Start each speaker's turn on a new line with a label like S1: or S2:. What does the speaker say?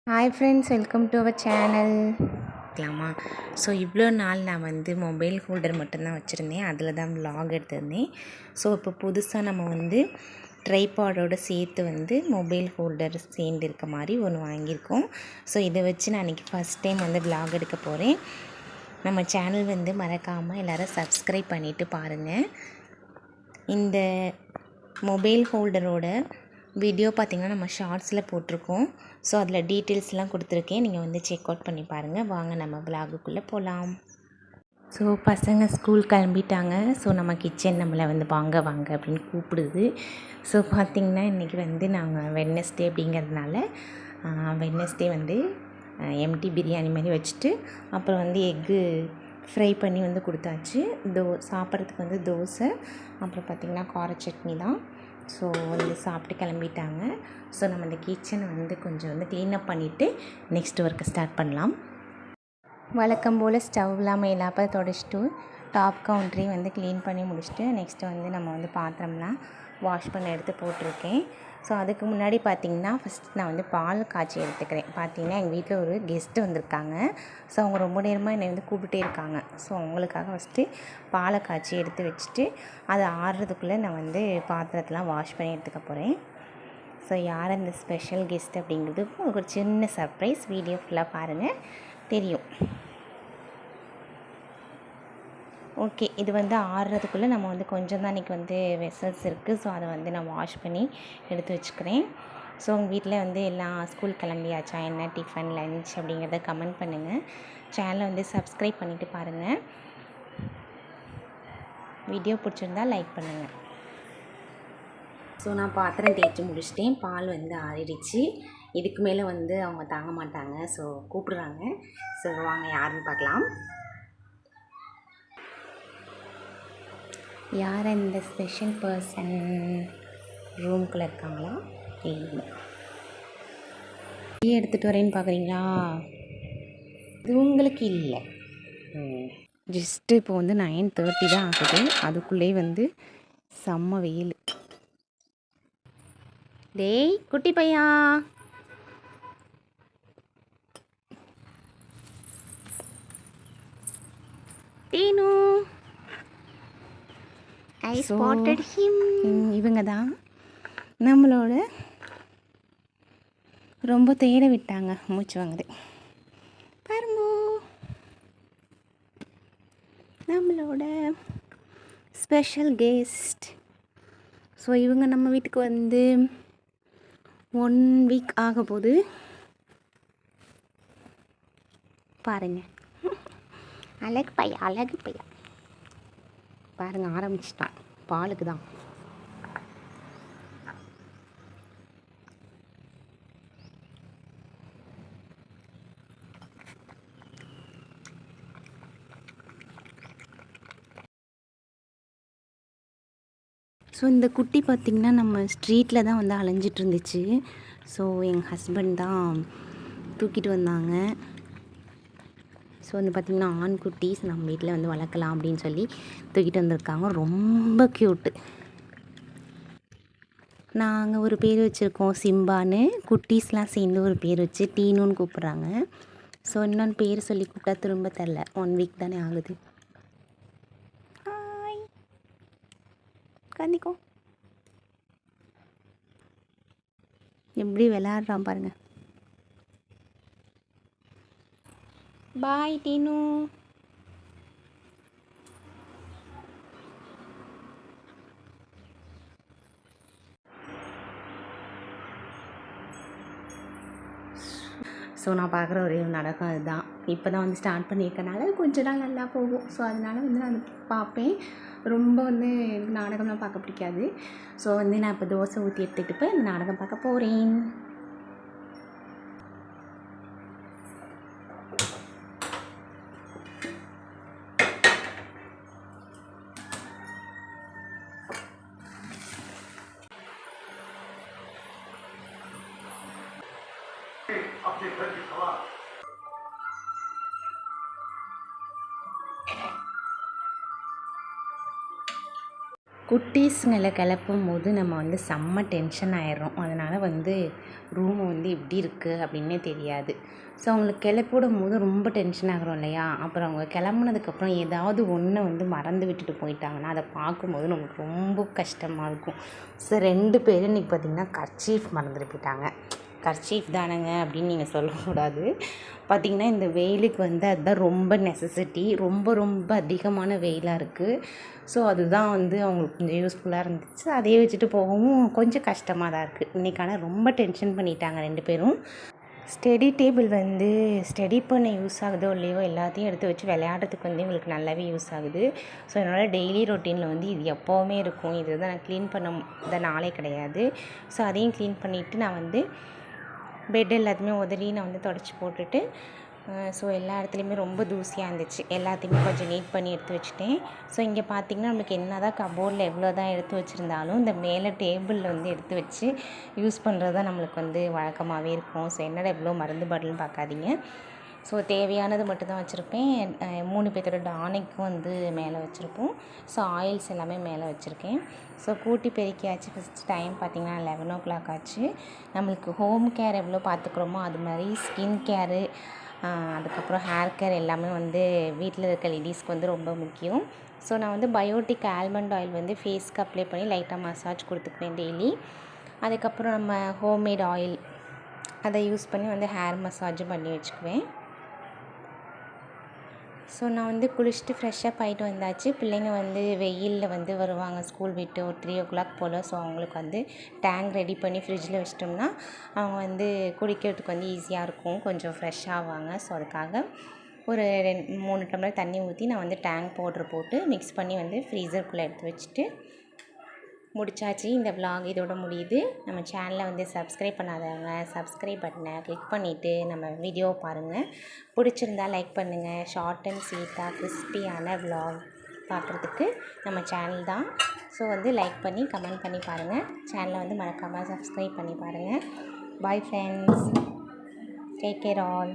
S1: Hi friends, welcome to our channel. இருக்கலாமா? So இவ்வளோ நாள் நான் வந்து மொபைல் ஹோல்டர் மட்டும்தான் வச்சுருந்தேன். அதில் தான் விலாக் எடுத்திருந்தேன். ஸோ இப்போ புதுசாக நம்ம வந்து ட்ரைபாடோடு சேர்த்து வந்து மொபைல் ஹோல்டர் சேர்ந்து இருக்க மாதிரி ஒன்று வாங்கியிருக்கோம். ஸோ இதை வச்சு நான் இன்றைக்கி ஃபஸ்ட் டைம் வந்து விலாக் எடுக்க போகிறேன். நம்ம சேனல் வந்து மறக்காமல் எல்லோரும் சப்ஸ்கிரைப் பண்ணிவிட்டு பாருங்கள். இந்த மொபைல் ஹோல்டரோட வீடியோ பார்த்திங்கன்னா நம்ம ஷார்ட்ஸில் போட்டிருக்கோம். ஸோ அதில் டீட்டெயில்ஸ்லாம் கொடுத்துருக்கேன். நீங்கள் வந்து செக் அவுட் பண்ணி பாருங்கள். வாங்க நம்ம விலாகுக்குள்ளே போகலாம். ஸோ பசங்க ஸ்கூல் கிளம்பிட்டாங்க. ஸோ நம்ம கிச்சன் நம்மளை வந்து வாங்க வாங்க அப்படின்னு கூப்பிடுது. ஸோ பார்த்திங்கன்னா இன்றைக்கி வந்து நாங்கள் வெட்னஸ்டே அப்படிங்கிறதுனால வெட்னஸ்டே வந்து எம்டி பிரியாணி மாதிரி வச்சுட்டு அப்புறம் வந்து எக்கு ஃப்ரை பண்ணி வந்து கொடுத்தாச்சு. சாப்பிட்றதுக்கு வந்து தோசை, அப்புறம் பார்த்திங்கன்னா கார சட்னி தான். ஸோ வந்து சாப்பிட்டு கிளம்பிட்டாங்க. ஸோ நம்ம இந்த கிச்சனை வந்து கொஞ்சம் வந்து க்ளீனப் பண்ணிவிட்டு நெக்ஸ்ட் ஒர்க்கை ஸ்டார்ட் பண்ணலாம். வழக்கம் போல் ஸ்டவ்லாம் மேலாப்ப தொடச்சிட்டு டாப் கவுண்ட்ரையும் வந்து க்ளீன் பண்ணி முடிச்சுட்டு நெக்ஸ்ட்டு வந்து நம்ம வந்து பாத்திரம்லாம் வாஷ் பண்ண எடுத்து போட்டிருக்கேன். ஸோ அதுக்கு முன்னாடி பார்த்திங்கன்னா ஃபஸ்ட் நான் வந்து பால் காய்ச்சி எடுத்துக்கிறேன். பார்த்திங்கன்னா எங்கள் வீட்டில் ஒரு கெஸ்ட்டு வந்திருக்காங்க. ஸோ அவங்க ரொம்ப நேரமாக என்னை வந்து கூப்பிட்டே இருக்காங்க. ஸோ அவங்களுக்காக ஃபஸ்ட்டு பாலை காய்ச்சி எடுத்து வச்சுட்டு அது ஆறுறதுக்குள்ளே நான் வந்து பாத்திரத்தெலாம் வாஷ் பண்ணி எடுத்துக்க போகிறேன். ஸோ யார் அந்த ஸ்பெஷல் கெஸ்ட் அப்படிங்கிறது ஒரு சின்ன சர்ப்ரைஸ். வீடியோ ஃபுல்லாக பாருங்கள், தெரியும். ஓகே, இது வந்து ஆறுறதுக்குள்ளே நம்ம வந்து கொஞ்சம் தான் இன்றைக்கி வந்து வெசல்ஸ் இருக்குது. ஸோ அதை வந்து நான் வாஷ் பண்ணி எடுத்து வச்சுக்கிறேன். ஸோ உங்கள் வீட்டில் வந்து எல்லாம் ஸ்கூல் கிளம்பியாச்சா, என்ன டிஃபன் லன்ச் அப்படிங்கிறத கமெண்ட் பண்ணுங்கள். சேனலை வந்து சப்ஸ்கிரைப் பண்ணிவிட்டு பாருங்கள். வீடியோ பிடிச்சிருந்தா லைக் பண்ணுங்கள். ஸோ நான் பாத்திரம் தேய்ச்சி முடிச்சிட்டேன். பால் வந்து ஆறிடுச்சு. இதுக்கு மேலே வந்து அவங்க தாங்க மாட்டாங்க. ஸோ கூப்பிடுறாங்க. ஸோ வாங்க யாருன்னு பார்க்கலாம். யார் இந்த ஸ்பெஷல் பர்சன்? ரூம்குள்ளே இருக்காங்களா? இல்லை, எடுத்துகிட்டு வரேன்னு பார்க்குறீங்களா? இது உங்களுக்கு இல்லை. ஜஸ்ட்டு இப்போ வந்து 9:30 தான் ஆகுது. அதுக்குள்ளேயே வந்து செம்ம வெயில். டேய் குட்டி பையா, டீனு, ஐ ஸ்பாட்டட் ஹிம். இவங்க தான் நம்மளோட ரொம்ப தேட விட்டாங்க. மூச்சு வாங்குது பாருங்க. நம்மளோட ஸ்பெஷல் கெஸ்ட். ஸோ இவங்க நம்ம வீட்டுக்கு வந்து 1 வீக் ஆக போகுது. பாருங்கள், அழகு பையா, அழகு பையா. பாருங்கள், ஆரம்பிச்சிட்டான். பாலுக்கு தான். ஸோ இந்த குட்டி பார்த்திங்கன்னா நம்ம ஸ்ட்ரீட்டில் தான் வந்து அலைஞ்சிட்டு இருந்துச்சு. ஸோ எங்கள் ஹஸ்பண்ட் தான் தூக்கிட்டு வந்தாங்க. ஸோ வந்து பார்த்திங்கன்னா ஆண் குட்டீஸ் நம்ம வீட்டில் வந்து வளர்க்கலாம் அப்படின்னு சொல்லி தூக்கிட்டு வந்திருக்காங்க. ரொம்ப க்யூட்டு. நாங்கள் ஒரு பேர் வச்சுருக்கோம் சிம்பான்னு. குட்டீஸ்லாம் சேர்ந்து ஒரு பேர் வச்சு டீனுன்னு கூப்பிட்றாங்க. ஸோ இன்னொன்று பேர் சொல்லி கூப்பிட்டா திரும்ப தரல. 1 வீக் தானே ஆகுது. ஹாய், கந்திக்கோ. எப்படி விளையாடுறான் பாருங்கள். பாய் டீனு. ஸோ நான் பார்க்குற ஒரே நாடகம் அதுதான். இப்போ தான் வந்து ஸ்டார்ட் பண்ணியிருக்கனால கொஞ்ச நாள் நல்லா போகும். ஸோ அதனால் வந்து நான் பார்ப்பேன். ரொம்ப வந்து நாடகம்லாம் பார்க்க பிடிக்காது. ஸோ வந்து நான் இப்போ தோசை ஊற்றி எடுத்துகிட்டு போய் இந்த நாடகம் பார்க்க போகிறேன். குட்டீஸுங்களை கிளப்பும் போது நம்ம வந்து செம்ம டென்ஷன் ஆயிடுறோம். அதனால் வந்து ரூம் வந்து எப்படி இருக்குது அப்படின்னே தெரியாது. ஸோ அவங்களுக்கு கிளப்பிவிடும் போது ரொம்ப டென்ஷன் ஆகிறோம் இல்லையா? அப்புறம் அவங்க கிளம்புனதுக்கப்புறம் ஏதாவது ஒன்றை வந்து மறந்து விட்டுட்டு போயிட்டாங்கன்னா அதை பார்க்கும்போது நமக்கு ரொம்ப கஷ்டமாக இருக்கும். ஸோ 2 பேரும் இன்றைக்கி பார்த்திங்கன்னா கர்ச்சீஃப் மறந்துட்டு போயிட்டாங்க. கர்ச்சீஃப் தானேங்க அப்படின்னு நீங்கள் சொல்லக்கூடாது. பார்த்திங்கன்னா இந்த வெயிலுக்கு வந்து அதுதான் ரொம்ப நெசசிட்டி. ரொம்ப ரொம்ப அதிகமான வெயிலாக இருக்குது. ஸோ அதுதான் வந்து அவங்களுக்கு கொஞ்சம் யூஸ்ஃபுல்லாக இருந்துச்சு. அதையே வச்சுட்டு போகவும் கொஞ்சம் கஷ்டமாக தான் இருக்குது. இன்றைக்கான ரொம்ப டென்ஷன் பண்ணிட்டாங்க 2 பேரும். ஸ்டடி டேபிள் வந்து ஸ்டடி பண்ண யூஸ் ஆகுதோ இல்லையோ எல்லாத்தையும் எடுத்து வச்சு விளையாடுறதுக்கு வந்து எங்களுக்கு நல்லாவே யூஸ் ஆகுது. ஸோ என்னோடய டெய்லி ரொட்டீனில் வந்து இது எப்போவுமே இருக்கும். இது தான் நான் க்ளீன் பண்ண நாளே கிடையாது. ஸோ அதையும் க்ளீன் பண்ணிவிட்டு நான் வந்து பெட் எல்லாத்தையுமே உதறி நான் வந்து தொடச்சி போட்டுட்டு ஸோ எல்லா இடத்துலையுமே ரொம்ப தூசியாக இருந்துச்சு. எல்லாத்தையுமே கொஞ்சம் நீட் பண்ணி எடுத்து வச்சுட்டேன். ஸோ இங்கே பார்த்திங்கன்னா நமக்கு என்ன தான் கபோர்டில் எவ்வளோ தான் எடுத்து வச்சுருந்தாலும் இந்த மேலே டேபிளில் வந்து எடுத்து வச்சு யூஸ் பண்ணுறது தான் நம்மளுக்கு வந்து வழக்கமாகவே இருக்கும். ஸோ என்னடா எவ்வளோ மருந்து பாட்டில்னு பார்க்காதீங்க. ஸோ தேவையானது மட்டும் தான் வச்சுருப்பேன். 3 பேர்த்தோட டானிக்கும் வந்து மேலே வச்சுருப்போம். ஸோ ஆயில்ஸ் எல்லாமே மேலே வச்சுருக்கேன். ஸோ கூட்டி பெருக்கியாச்சு. ஃபஸ்ட்டு டைம் பார்த்திங்கன்னா 11 ஆச்சு. நம்மளுக்கு ஹோம் கேர் எவ்வளோ பார்த்துக்குறோமோ அது மாதிரி ஸ்கின் கேரு அதுக்கப்புறம் ஹேர் கேர் எல்லாமே வந்து வீட்டில் இருக்க லேடிஸ்க்கு வந்து ரொம்ப முக்கியம். ஸோ நான் வந்து பயோட்டிக் ஆல்மண்ட் ஆயில் வந்து ஃபேஸ்க்கு அப்ளை பண்ணி லைட்டாக மசாஜ் கொடுத்துக்குவேன் டெய்லி. அதுக்கப்புறம் நம்ம ஹோம்மேட் ஆயில் அதை யூஸ் பண்ணி வந்து ஹேர் மசாஜும் பண்ணி வச்சுக்குவேன். ஸோ நான் வந்து குளிச்சுட்டு ஃப்ரெஷ்ஷப் ஆகிட்டு வந்தாச்சு. பிள்ளைங்க வந்து வெயிலில் வந்து வருவாங்க ஸ்கூல் விட்டு ஒரு 3 போல். ஸோ அவங்களுக்கு வந்து டேங்க் ரெடி பண்ணி ஃப்ரிட்ஜில் வச்சிட்டோம்னா அவங்க வந்து குடிக்கிறதுக்கு வந்து ஈஸியாக இருக்கும், கொஞ்சம் ஃப்ரெஷ் ஆவாங்க. ஸோ அதுக்காக ஒரு 3 டம்ளர் தண்ணி ஊற்றி நான் வந்து டேங்க் பவுட்ரு போட்டு மிக்ஸ் பண்ணி வந்து ஃப்ரீசருக்குள்ளே எடுத்து வச்சுட்டு முடிச்சாச்சு. இந்த விலாக் இதோட முடியுது. நம்ம சேனலை வந்து சப்ஸ்கிரைப் பண்ணாதவங்க சப்ஸ்கிரைப் பட்டனை கிளிக் பண்ணிவிட்டு நம்ம வீடியோவை பாருங்கள். பிடிச்சிருந்தா லைக் பண்ணுங்கள். ஷார்ட் அண்ட் ஸ்வீட்டாக கிறிஸ்பியான விலாக் பார்க்குறதுக்கு நம்ம சேனல் தான். ஸோ வந்து லைக் பண்ணி கமெண்ட் பண்ணி பாருங்கள். சேனலை வந்து மறக்காமல் சப்ஸ்கிரைப் பண்ணி பாருங்கள். Bye friends, take care all.